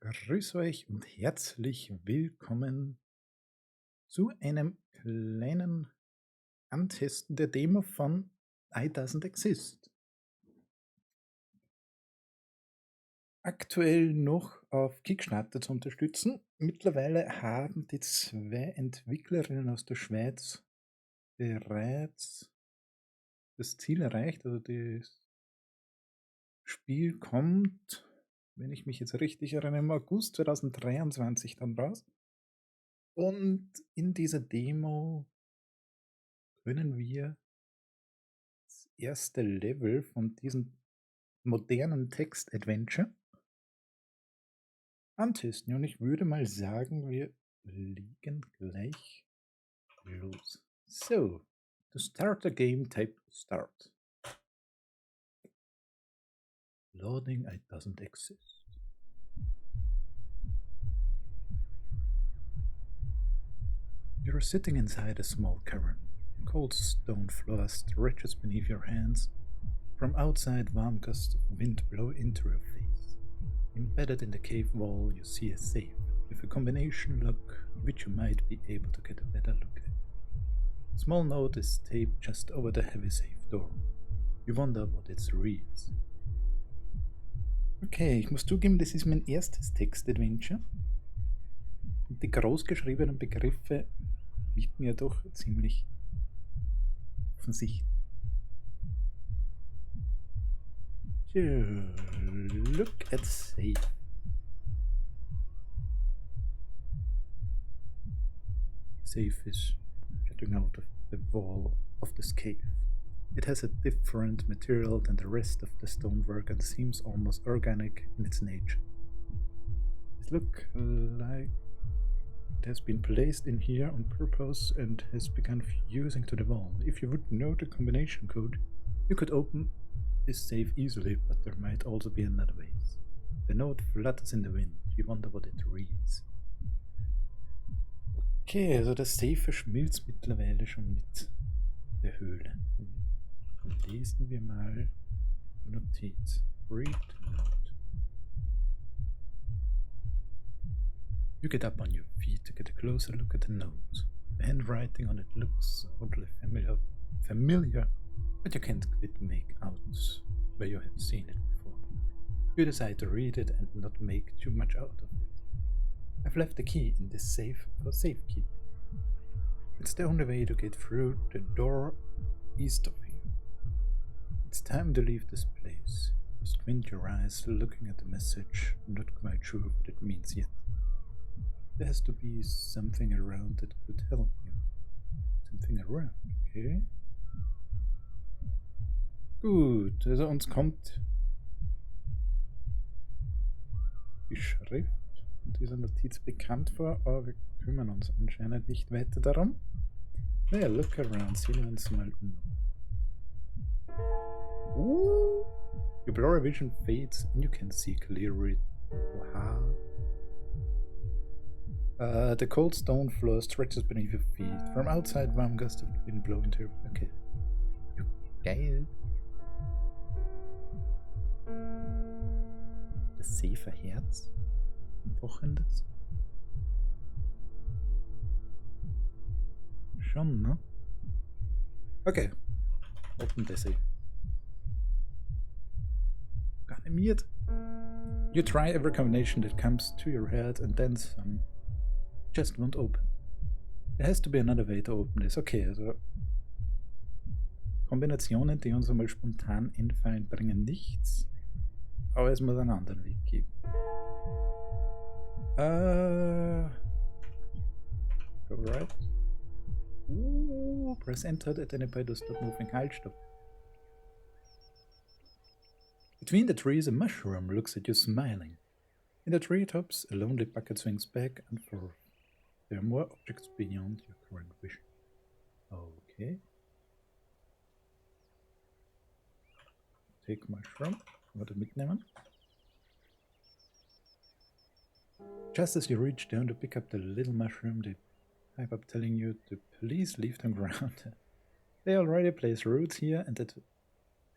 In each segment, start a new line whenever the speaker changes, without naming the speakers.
Grüß euch und herzlich willkommen zu einem kleinen Antesten der Demo von I Doesn't Exist. Aktuell noch auf Kickstarter zu unterstützen. Mittlerweile haben die zwei Entwicklerinnen aus der Schweiz bereits das Ziel erreicht. Also das Spiel kommt, wenn ich mich jetzt richtig erinnere, im August 2023 dann raus. Und in dieser Demo können wir das erste Level von diesem modernen Text-Adventure antesten. Und ich würde mal sagen, wir legen gleich los. So, to start the game, type start. Loading, it doesn't exist. You're sitting inside a small cavern. Cold stone floor stretches beneath your hands. From outside, warm gusts of wind blow into your face. Embedded in the cave wall, you see a safe with a combination lock which you might be able to get a better look at. A small note is taped just over the heavy safe door. You wonder what it reads. Okay, ich muss zugeben, das ist mein erstes Text-Adventure. Und die großgeschriebenen Begriffe wirken ja doch ziemlich offensichtlich. Look at safe. Safe is jutting out of the wall of this cave. It has a different material than the rest of the stonework and seems almost organic in its nature. It looks like it has been placed in here on purpose and has begun fusing to the wall. If you would know the combination code, you could open this safe easily, but there might also be another way. The note flutters in the wind. You wonder what it reads. Okay, also das Safe verschmilzt mittlerweile schon mit der Höhle. Lesen wir mal die Notiz. Read note. You get up on your feet to get a closer look at the note. The handwriting on it looks oddly familiar, but you can't quite make out where you have seen it before. You decide to read it and not make too much out of it. I've left the key in this safe for safekeeping. It's the only way to get through the door east of here. It's time to leave this place. You squint your eyes looking at the message, not quite sure what it means yet. There has to be something around that could help you. Something around, okay? Gut, also uns kommt die Schrift dieser Notiz bekannt vor, aber wir kümmern uns anscheinend nicht weiter darum. Naja, look around, sehen wir uns mal um. Your blurry vision fades and you can see clearly. Wow. The cold stone floor stretches beneath your feet. From outside, warm gusts of wind blow into your... Okay. Geil. Das safe Herz? Ein pochendes? Schon, ne? Okay. Open the safe. Animiert. You try every combination that comes to your head and then some. Just won't open. There has to be another way to open this. Okay, also Kombinationen, die uns einmal spontan einfallen, bringen nichts. Aber es muss einen anderen Weg geben. Go right. Press enter to identify to stop moving. Halt, stopp. Between the trees, a mushroom looks at you smiling. In the treetops, a lonely bucket swings back and forth. There are more objects beyond your current vision. Okay. Take mushroom. Oder mitnehmen. Just as you reach down to pick up the little mushroom, they pipe up telling you to please leave them grounded. They already place roots here and that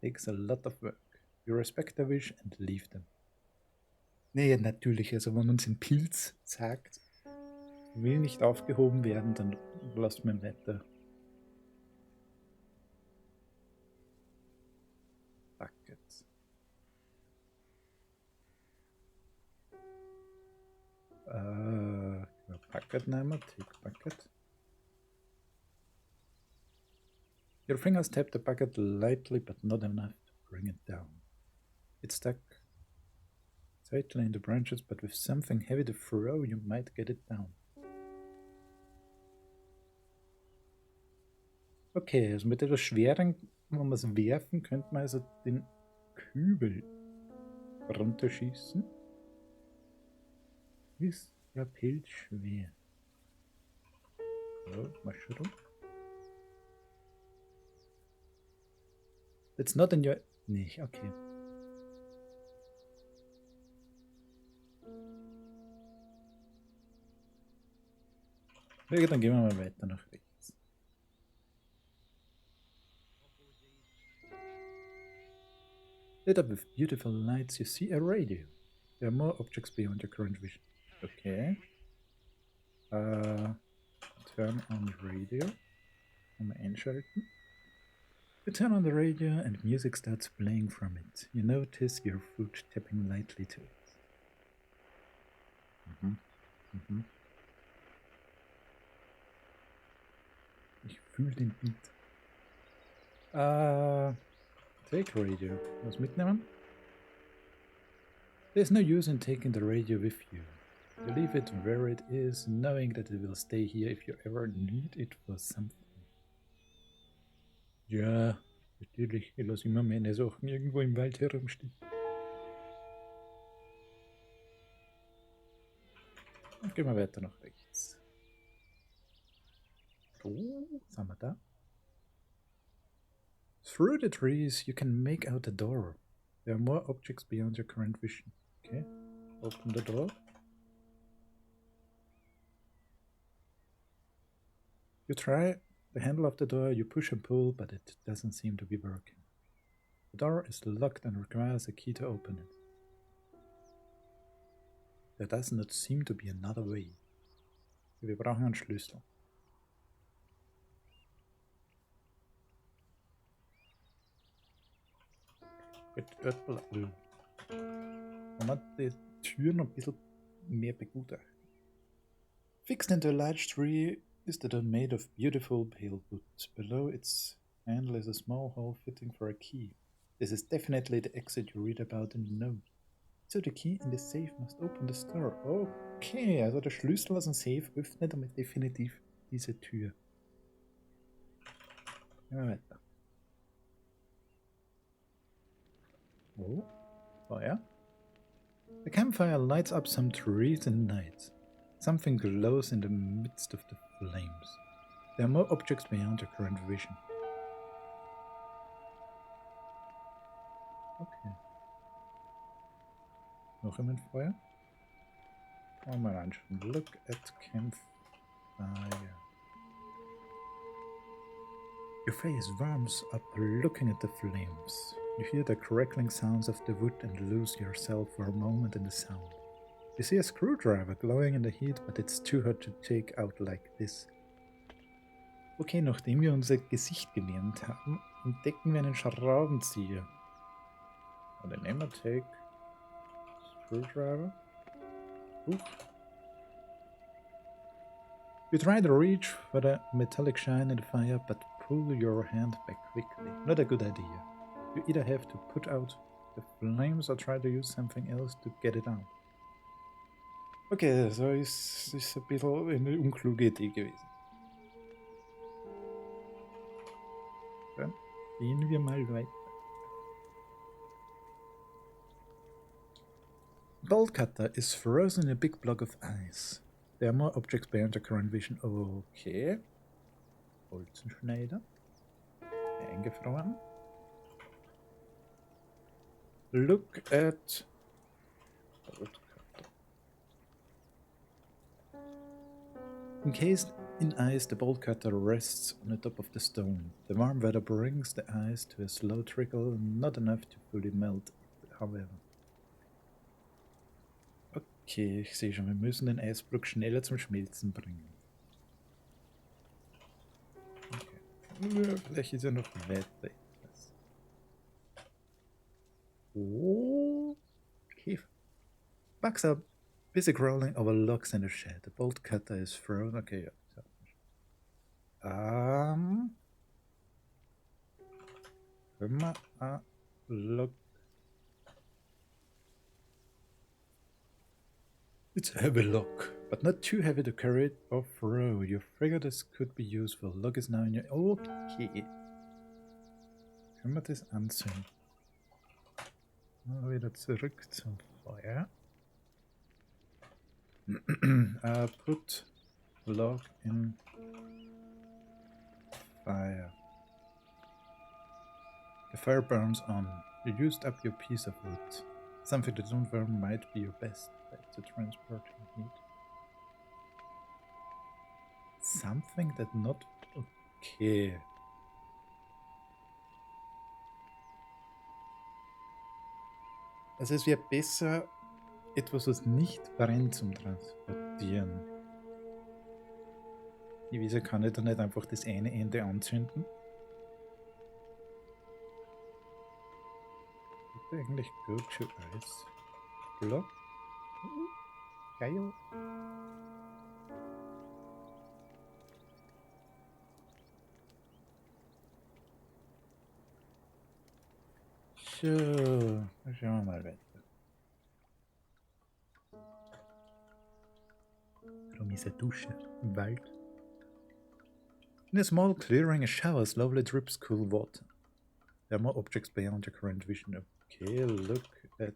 takes a lot of work. You respect their wish and leave them. Nee, natürlich, also wenn uns ein Pilz sagt, will nicht aufgehoben werden, dann lasst mir weiter. Bucket. Bucket nehmen, take bucket. Your fingers tap the bucket lightly, but not enough to bring it down. It's stuck tightly in the branches, but with something heavy to throw, you might get it down. Okay, also mit etwas Schweren, wenn wir es werfen, könnte man also den Kübel runterschießen. Ist der Pilz schwer? Oh, Mushroom. That's not in your... Nicht, okay. Okay, dann gehen wir mal weiter nach rechts. Lit up with beautiful lights, you see a radio. There are more objects beyond your current vision. Okay. Turn on the radio. Mal einschalten. You turn on the radio and music starts playing from it. You notice your foot tapping lightly to it. Ich fühle den Beat. Take radio. Was mitnehmen? There's no use in taking the radio with you. You leave it where it is, knowing that it will stay here if you ever need it for something. Ja, natürlich. Ich lasse immer meine Sachen irgendwo im Wald herumstehen. Dann gehen wir weiter nach rechts. Oh, sind wir da? Through the trees, you can make out a door. There are more objects beyond your current vision. Okay, open the door. You try the handle of the door, you push and pull, but it doesn't seem to be working. The door is locked and requires a key to open it. There does not seem to be another way. Wir brauchen einen Schlüssel. Wenn man die Tür noch ein bisschen mehr begutachtet. Fixed into a large tree is the door made of beautiful pale wood. Below its handle is a small hole fitting for a key. This is definitely the exit you read about in the note. So the key in the safe must open the door. Okay, also der Schlüssel aus dem Safe öffnet damit definitiv diese Tür. Gehen wir weiter. Oh, Feuer. The campfire lights up some trees and night. Something glows in the midst of the flames. There are more objects beyond your current vision. Okay. Noch jemand Feuer? Mal anschauen. Look at campfire. Your face warms up looking at the flames. You hear the crackling sounds of the wood and lose yourself for a moment in the sound. You see a screwdriver glowing in the heat, but it's too hot to take out like this. Okay, nachdem wir unser Gesicht gelernt haben, entdecken wir einen Schraubenzieher. Und den nehmen wir take screwdriver. You try to reach for the metallic shine in the fire, but pull your hand back quickly. Not a good idea. You either have to put out the flames or try to use something else to get it out. Okay, so ist ein bisschen eine unkluge Idee gewesen. Dann gehen wir mal weiter. Bolt cutter is frozen in a big block of ice. There are more objects beyond the current vision. Okay. Bolzenschneider. Eingefroren. Look at bolt cutter. Encased in ice, the bolt cutter rests on the top of the stone. The warm weather brings the ice to a slow trickle, not enough to fully melt it, however. Okay, ich sehe schon, wir müssen den Eisblock schneller zum Schmelzen bringen. Okay. Ja, vielleicht ist er noch weiter etwas. Oh, okay. Bugs are busy crawling over logs in the shed. The bolt cutter is thrown. Okay, ja. Können wir ein Log. It's a heavy log, but not too heavy to carry it off-road. You figure this could be useful. Log is now in your... Okay. Können wir das anzünden? Mal wieder zurück zum Feuer. Put log in fire. The fire burns on. You used up your piece of wood. Something that don't burn might be your best bet to transporting heat. Something that not... Okay. Also es wäre besser, etwas, was nicht brennt, zum Transportieren. Wieso kann ich da nicht einfach das eine Ende anzünden? Bitte eigentlich go to ice block. Geil. So, dann schauen wir mal weiter. Warum ist eine Dusche im Wald? In a small clearing, a shower slowly drips cool water. There are more objects beyond your current vision. Okay, look at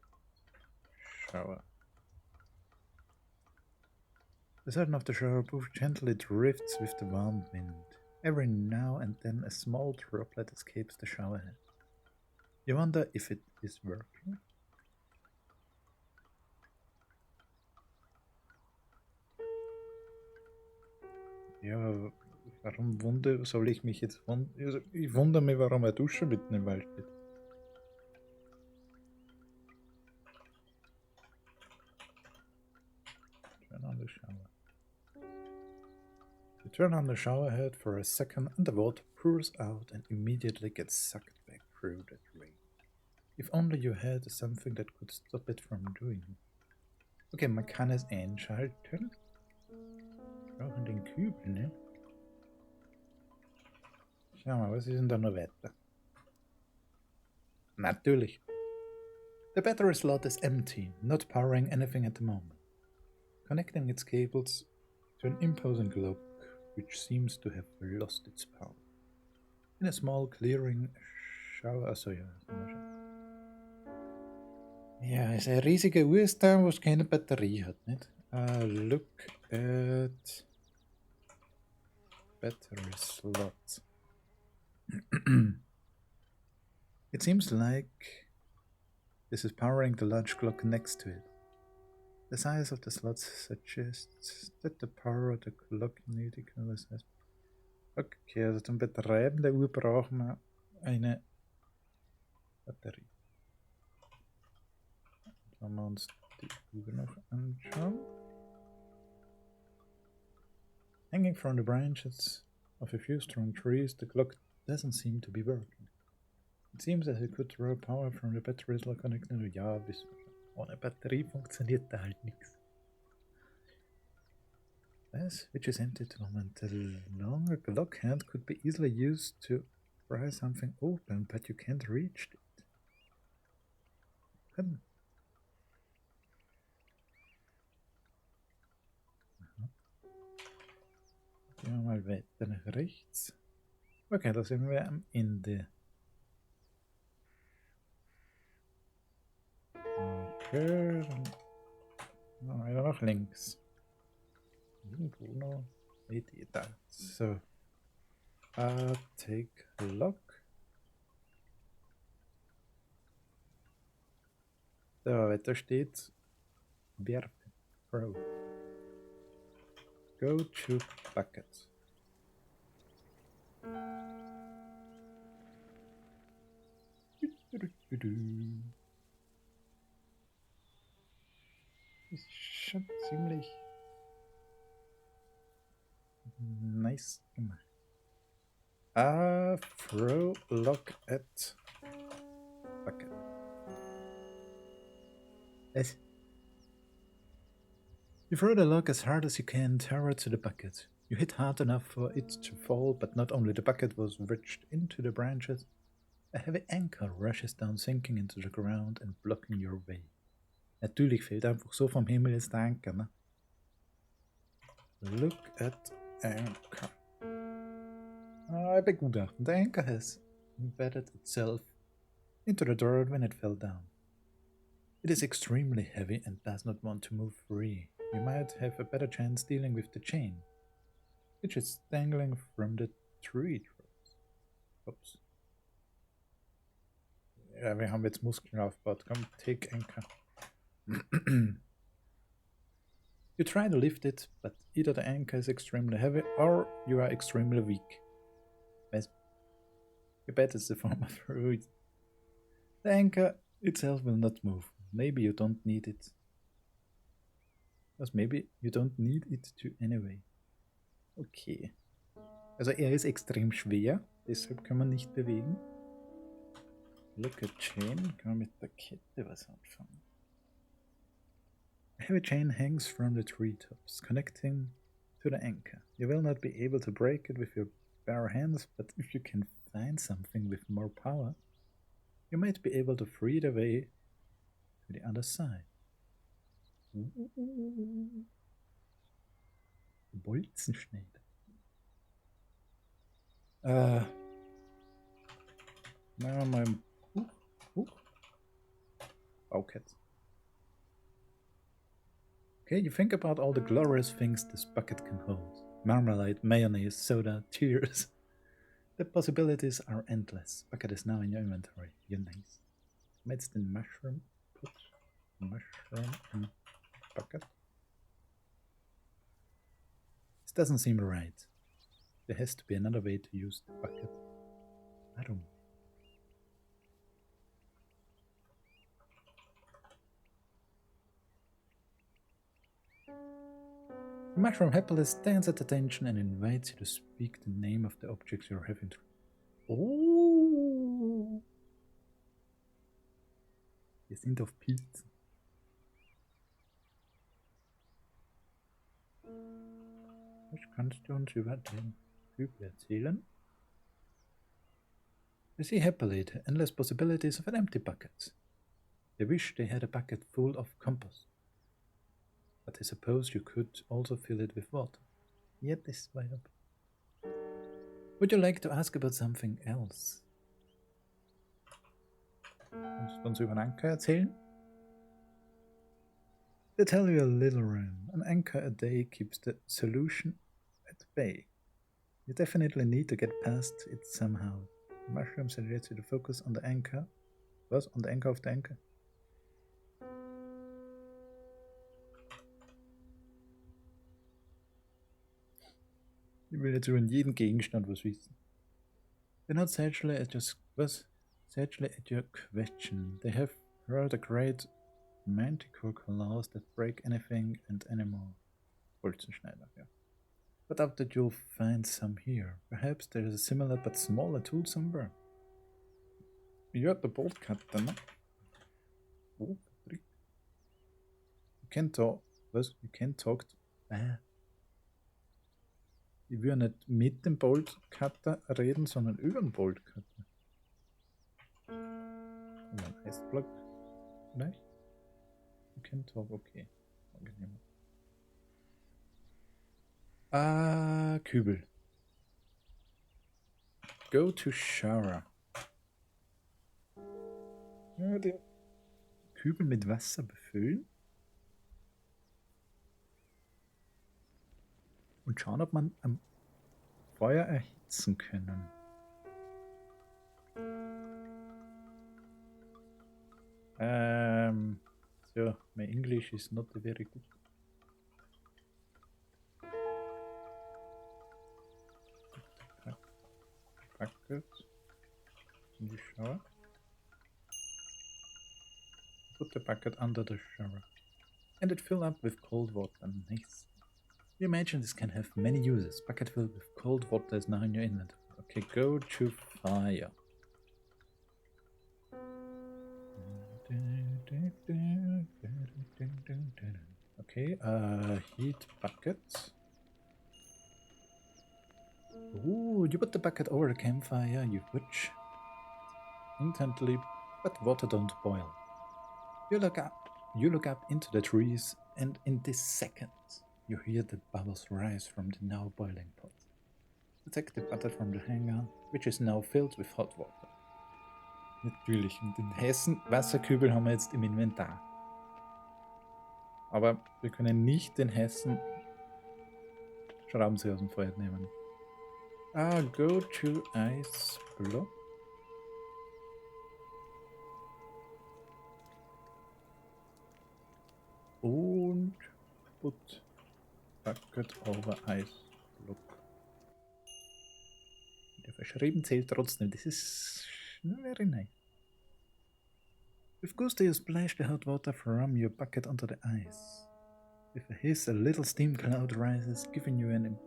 shower. The curtain of the shower above gently drifts with the warm wind. Every now and then a small droplet escapes the shower head. You wonder if it is working? Ja, warum soll ich mich jetzt wundern? Also, ich wundere mich, warum eine Dusche mitten im Wald steht. Turn on the shower. You turn on the shower head for a second and the water pours out and immediately gets sucked back through the drain. If only you had something that could stop it from doing it. Okay, man kann es einschalten. Wir brauchen den Kübel, ne? Schau mal, was ist denn da noch weiter? Natürlich. The battery slot is empty, not powering anything at the moment. Connecting its cables to an imposing clock, which seems to have lost its power. In a small clearing, shower... Achso, ja. Ja, ist eine riesige Uhr ist da, wo es keine Batterie hat, nicht? Look at battery slot. It seems like this is powering the large clock next to it. The size of the slot suggests that the power of the clock needs equal size. Okay, also zum Betreiben der Uhr brauchen wir eine Batterie. Sollen wir uns die Uhr noch anschauen? Hanging from the branches of a few strong trees, the clock doesn't seem to be working. It seems as it could draw power from the battery slot connected to... Ja, ohne Batterie funktioniert da halt nichts. This, which is empty at the moment. The longer clock hand could be easily used to pry something open, but you can't reach it. Gehen wir mal weiter nach rechts. Okay, da sind wir am Ende. Okay, dann wieder nach links. Irgendwo noch Idee da. So. Take lock. Da weiter steht Verb. Freu. Go to bucket. ziemlich nice gemacht. Throw log at bucket. Yes. You throw the log as hard as you can towards the bucket. You hit hard enough for it to fall, but not only the bucket was wedged into the branches, a heavy anchor rushes down, sinking into the ground and blocking your way. Natürlich fällt einfach so vom Himmel jetzt der Anker, ne? Look at anchor. I begutachten. The anchor has embedded itself into the dirt when it fell down. It is extremely heavy and does not want to move free. You might have a better chance dealing with the chain, which is dangling from the tree trunks. Ups. Ja, wir haben jetzt Muskeln aufgebaut. Komm, take anchor. You try to lift it, but either the anchor is extremely heavy or you are extremely weak. You bet it's the form of fruit. The anchor itself will not move. Maybe you don't need it. Because maybe you don't need it to anyway. Okay. Also er ist extrem schwer, deshalb kann man nicht bewegen. Look at chain. Kann man mit der Kette was anfangen? A heavy chain hangs from the treetops, connecting to the anchor. You will not be able to break it with your bare hands, but if you can find something with more power, you might be able to free the way to the other side. Bolzenschneider. Na, mein Bauket. Okay, you think about all the glorious things this bucket can hold. Marmalade, mayonnaise, soda, tears. The possibilities are endless. Bucket is now in your inventory. You're nice. What's the mushroom? Put mushroom in bucket. This doesn't seem right. There has to be another way to use the bucket. Warum? The mushroom happily stands at attention and invites you to speak the name of the objects you're having to. Oh! Wir sind auf Pilzen. Was kannst du uns über den Kübel erzählen? They see happily the endless possibilities of an empty bucket. They wish they had a bucket full of compost. But I suppose you could also fill it with water. Yet this way up. Would you like to ask about something else? Kannst du uns über einen Anker erzählen? They tell you a little rhyme. An anchor a day keeps the solution at bay. You definitely need to get past it somehow. The mushroom suggests you to focus on the anchor. Was? On the anchor of the anchor? Ich will jetzt über jeden Gegenstand was wissen. They're not sagely at your question. They have heard a great manticore claws that break anything and anymore. Bolzenschneider, yeah. But doubt that you'll find some here. Perhaps there is a similar but smaller tool somewhere. You got the bolt cutter, ne? Oh, you can talk. Was? You can talk. Ich würde nicht mit dem Bolt Cutter reden, sondern über den Bolt Cutter. Und ein Eisblock vielleicht? You can talk, okay. Angenehm. Kübel. Go to shower. Ja, den Kübel mit Wasser befüllen. Und schauen, ob man am Feuer erhitzen können. So, my English is not very good. Bucket in the shower. Put the bucket under the shower. and it fill up with cold water. Nice. You imagine this can have many uses. Bucket filled with cold water is now in your inventory. Okay, go to fire. Okay, heat bucket. Ooh, you put the bucket over the campfire, you watch intently, but water don't boil. You look up into the trees, and in this second, you hear the bubbles rise from the now boiling pot. You take the bucket from the hanger, which is now filled with hot water. Natürlich, und den heißen Wasserkübel haben wir jetzt im Inventar. Aber wir können nicht den heißen Schraubenzieher aus dem Feuer nehmen. Go to Ice Block. Und put Bucket over Ice Block. Der verschrieben zählt trotzdem. Das ist very nice. With gusto, you splash the hot water from your bucket onto the ice. With a hiss, a little steam cloud rises, giving you an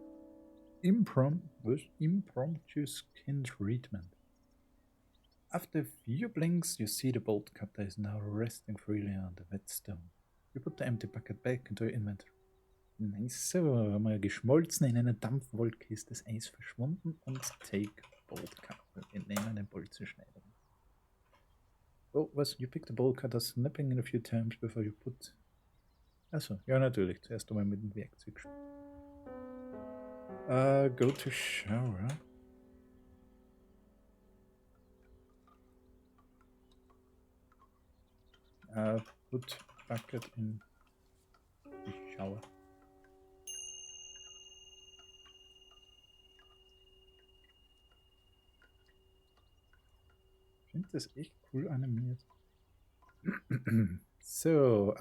impromptu skin treatment. After a few blinks, you see the bolt cutter is now resting freely on the wet stone. You put the empty bucket back into your inventory. Nice, so haben wir geschmolzen, in einer Dampfwolke ist das Eis verschwunden und take bolt cutter. Wir nehmen den Bolzenschneider. Oh, was? You pick the bolt cutter, snapping in a few times before you put... Achso, ja natürlich, zuerst einmal mit dem Werkzeug. Go to shower. Put bucket in the shower. Ich finde das echt cool animiert. So,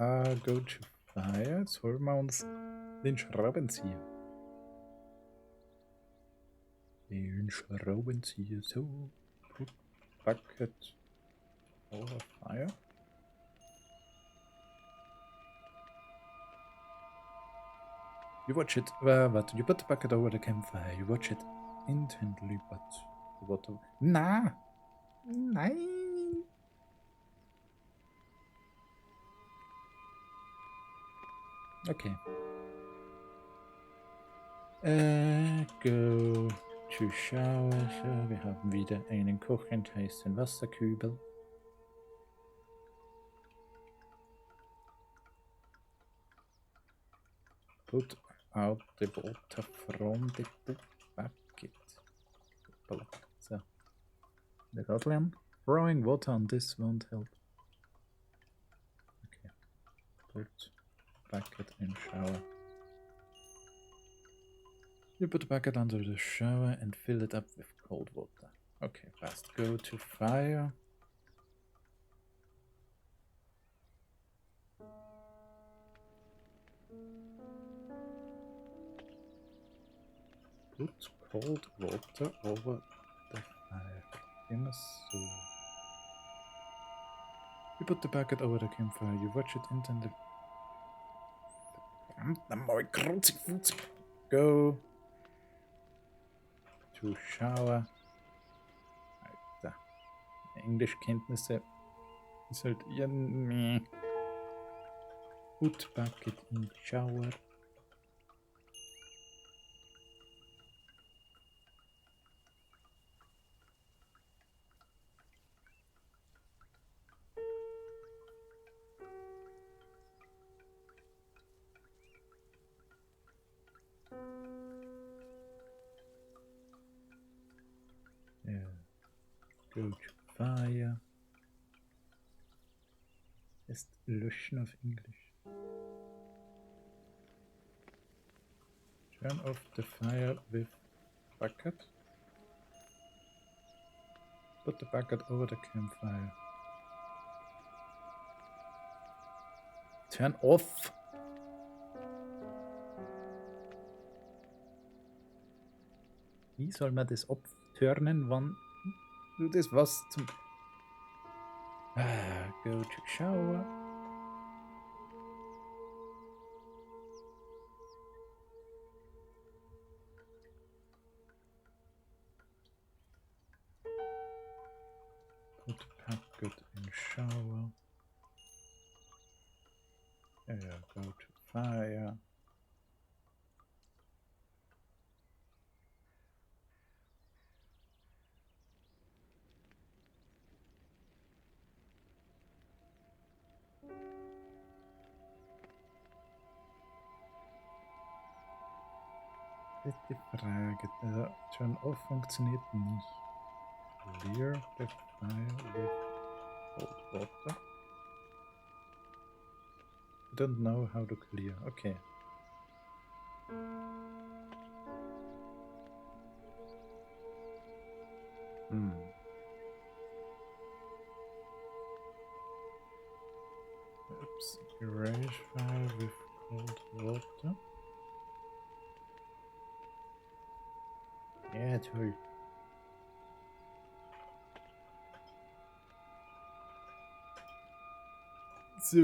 go to fire. Jetzt holen wir uns den Schraubenzieher. Den Schraubenzieher. So, put bucket over fire. You watch it, but you put the bucket over the campfire. You watch it intently, but the water... Na! Nein! Okay. Go to shower. So, wir haben wieder einen kochend heißen Wasserkübel. Put out the water from the bucket. So, the Gotland. Throwing water on this won't help. Okay. Put bucket in shower. You put the bucket under the shower and fill it up with cold water. Okay, fast. Go to fire. Put cold water over the fire. Immer so. You put the bucket over the campfire. You watch it intently. Verdammt nochmal, Kruzifuz. Go to shower. Alter. Englischkenntnisse ist halt irgendwie. Put bucket in shower. Go to fire. Ist löschen auf Englisch. Turn off the fire with bucket. Put the bucket over the campfire. Turn off. Wie soll man das abturnen, wann du das was zum... Go to shower. Packet in shower. Yeah, go to fire. Das ist die Frage. Der Turn-off funktioniert nicht. Clear the fire with cold water. I don't know how to clear. Okay. Oops. Erase fire with cold water. Ja, toll. So.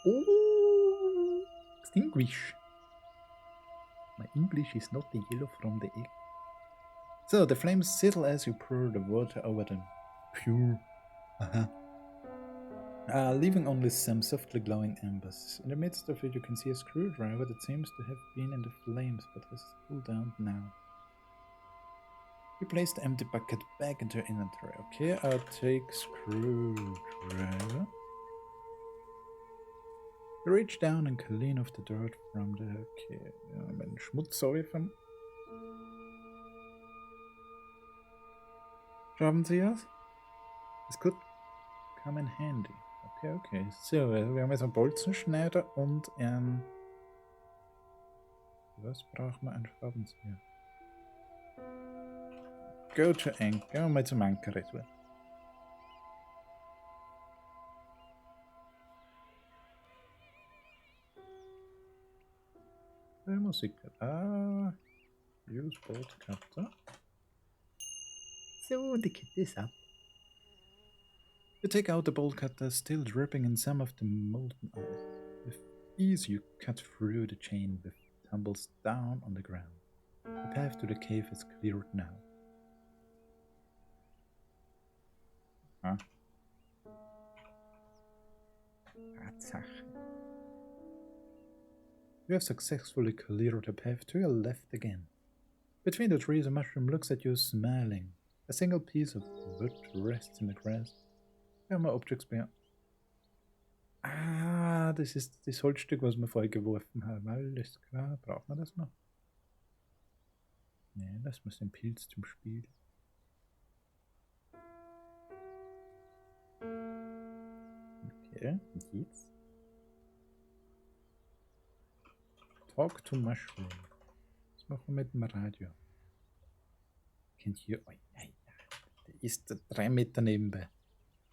Oh! English. My English is not the yellow from the egg. So, the flames sizzle as you pour the water over them. Pure. Leaving only some softly glowing embers. In the midst of it, you can see a screwdriver that seems to have been in the flames but has cooled down now. You place the empty bucket back into your inventory. Okay, I'll take screwdriver. You reach down and clean off the dirt from the... Okay, den Schmutz säufen. Schaffen Sie das? Ist gut. Come in handy. Okay, okay. So, wir haben jetzt einen Bolzenschneider und ein... Was brauchen wir? Einen Schraubenzieher. Go to Anchor. Gehen wir mal zum Anker retour. Musik. Use bolt cutter. So, the kit is up. You take out the bolt cutter, still dripping in some of the molten ice. With ease, you cut through the chain, which tumbles down on the ground. The path to the cave is cleared now. Huh? Tatsache. You have successfully cleared the path to your left again. Between the trees, a mushroom looks at you, smiling. A single piece of wood rests in the grass. Ja, mal Objects mehr. Ah, das ist das Holzstück, was wir vorher geworfen haben. Alles klar, braucht man das noch? Ne, lassen wir den Pilz zum Spiel. Okay, und jetzt? Talk to Mushroom. Was machen wir mit dem Radio? Kennt ihr? Oh, nein, der ist 3 Meter nebenbei.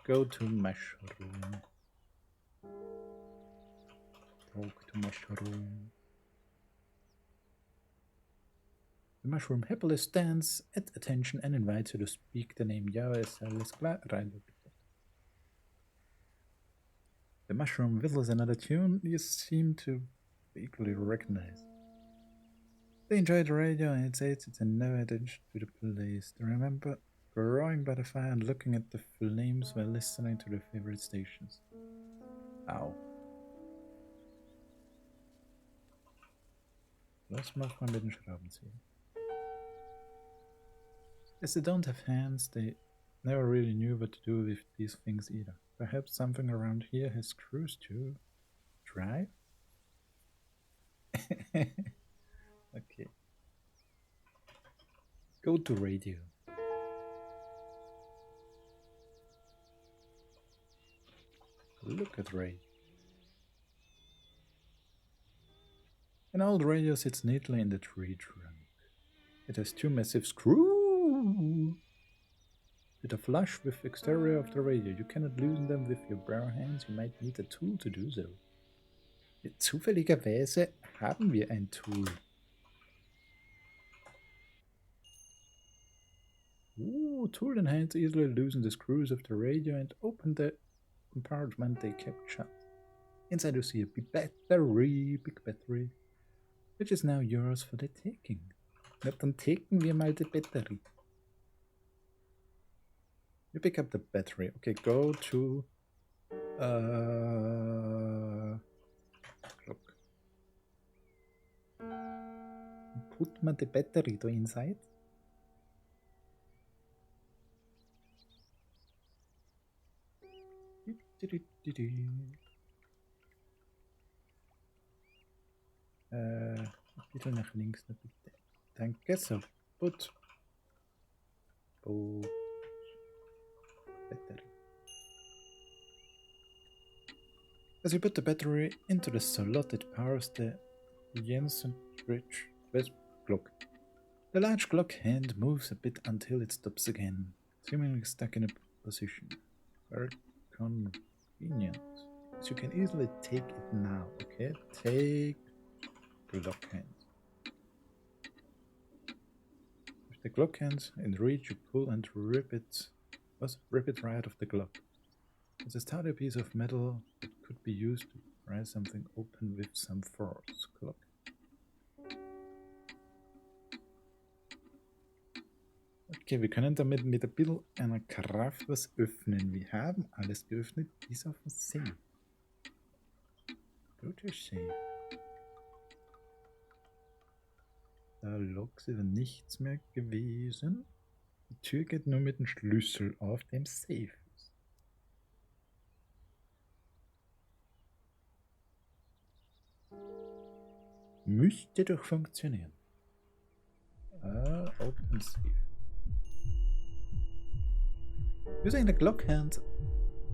Go to Mushroom. Talk to Mushroom. The mushroom happily stands at attention and invites you to speak the name. Ja, ist alles klar. Radio bitte. The mushroom whistles another tune you seem to vaguely recognize. They enjoy the radio and it says it's a new addition to the place. They remember growing by the fire and looking at the flames while listening to their favorite stations. Ow. Was macht man mit den Schraubenzieher? As they don't have hands, they never really knew what to do with these things either. Perhaps something around here has screws too. Drive? Okay. Go to radio. Look at radio. An old radio sits neatly in the tree trunk. It has 2 massive screws. With a flush with the exterior of the radio. You cannot loosen them with your bare hands. You might need a tool to do so. Zufälligerweise haben wir ein Tool. Tool in hands easily loosen the screws of the radio and open the compartment they kept shut. Inside you see a big battery, which is now yours for the taking. Na, dann taken wir mal die Batterie. You pick up the battery. Okay, go to clock. Put me the battery to inside. Ein bisschen nach links, noch bitte. Danke, so. Put. Put. Battery. As you put the battery into the slot, it powers the Jensen bridge clock. The large clock hand moves a bit until it stops again, seemingly stuck in a position. Very convenient. So you can easily take it now, okay? Take clock hand. With the clock hand in reach, you pull and rip it right off the clock. It's a sturdy piece of metal that could be used to pry something open with some force. Clock. Okay, wir können damit mit ein bisschen einer Kraft was öffnen. Wir haben alles geöffnet, bis auf das Save. Go to Save. Da Logs ist nichts mehr gewesen. Die Tür geht nur mit dem Schlüssel auf, dem Safe ist. Müsste doch funktionieren. Open Safe. Using the clock hand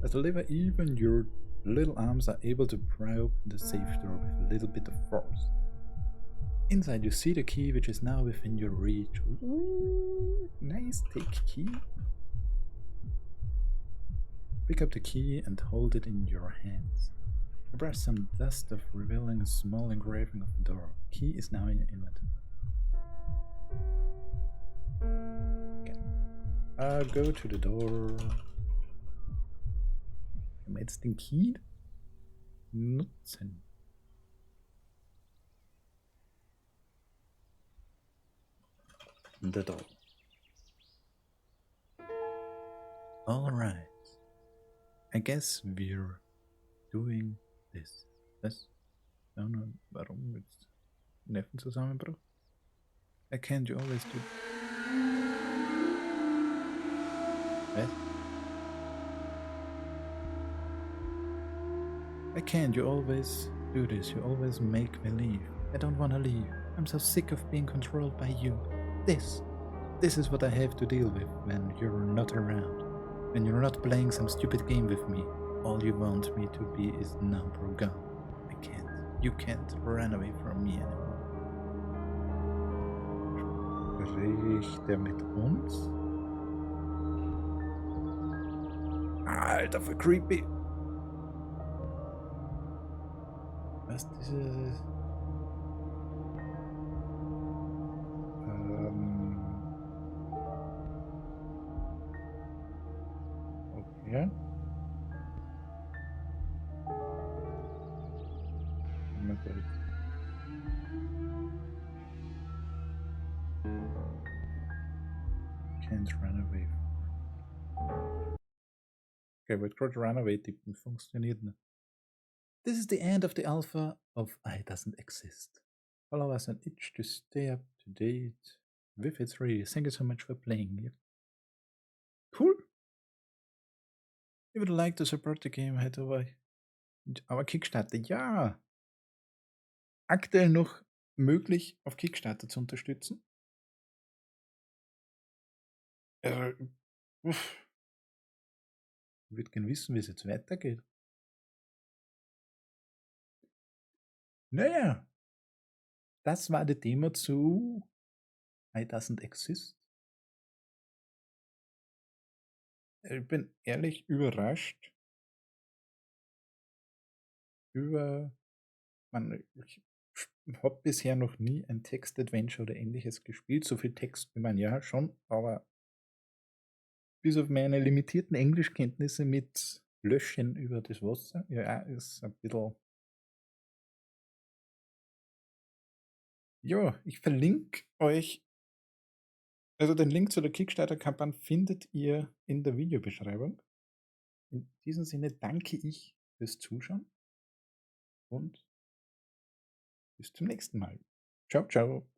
as a lever, even your little arms are able to pry open the safe door with a little bit of force. Inside you see the key, which is now within your reach. Ooh, nice, take key. Pick up the key and hold it in your hands. Brush some dust off, revealing a small engraving of the door. Key is now in your inventory. Okay. Go to the door. Können wir jetzt den Key nutzen? The door. Alright. I guess we're doing this. Das? Warum jetzt Nervenzusammenbruch? I can't you always do. What? I can't you always do this. You always make me leave. I don't wanna leave. I'm so sick of being controlled by you. This is what I have to deal with when you're not around. When you're not playing some stupid game with me. All you want me to be is number gone. I can't. You can't run away from me anymore. Spricht er mit uns? Alter, für creepy. Was dieses... Okay. Can't run away. Okay, wollte gerade run away tippen, funktioniert nicht. This is the end of the alpha of I doesn't exist. Follow us on itch to stay up to date with its release. Thank you so much for playing here. Cool. If you would like to support the game, head over our Kickstarter. Ja! Aktuell noch möglich, auf Kickstarter zu unterstützen. Also, ich würde gerne wissen, wie es jetzt weitergeht. Naja, das war die Demo zu I Doesn't Exist. Ich bin ehrlich überrascht über... Ich habe bisher noch nie ein Text-Adventure oder ähnliches gespielt. So viel Text wie man ja schon, aber bis auf meine limitierten Englischkenntnisse mit Löschen über das Wasser, ja, ist ein bisschen... Ja, ich verlinke euch Also den Link zu der Kickstarter-Kampagne findet ihr in der Videobeschreibung. In diesem Sinne danke ich fürs Zuschauen und bis zum nächsten Mal. Ciao, ciao.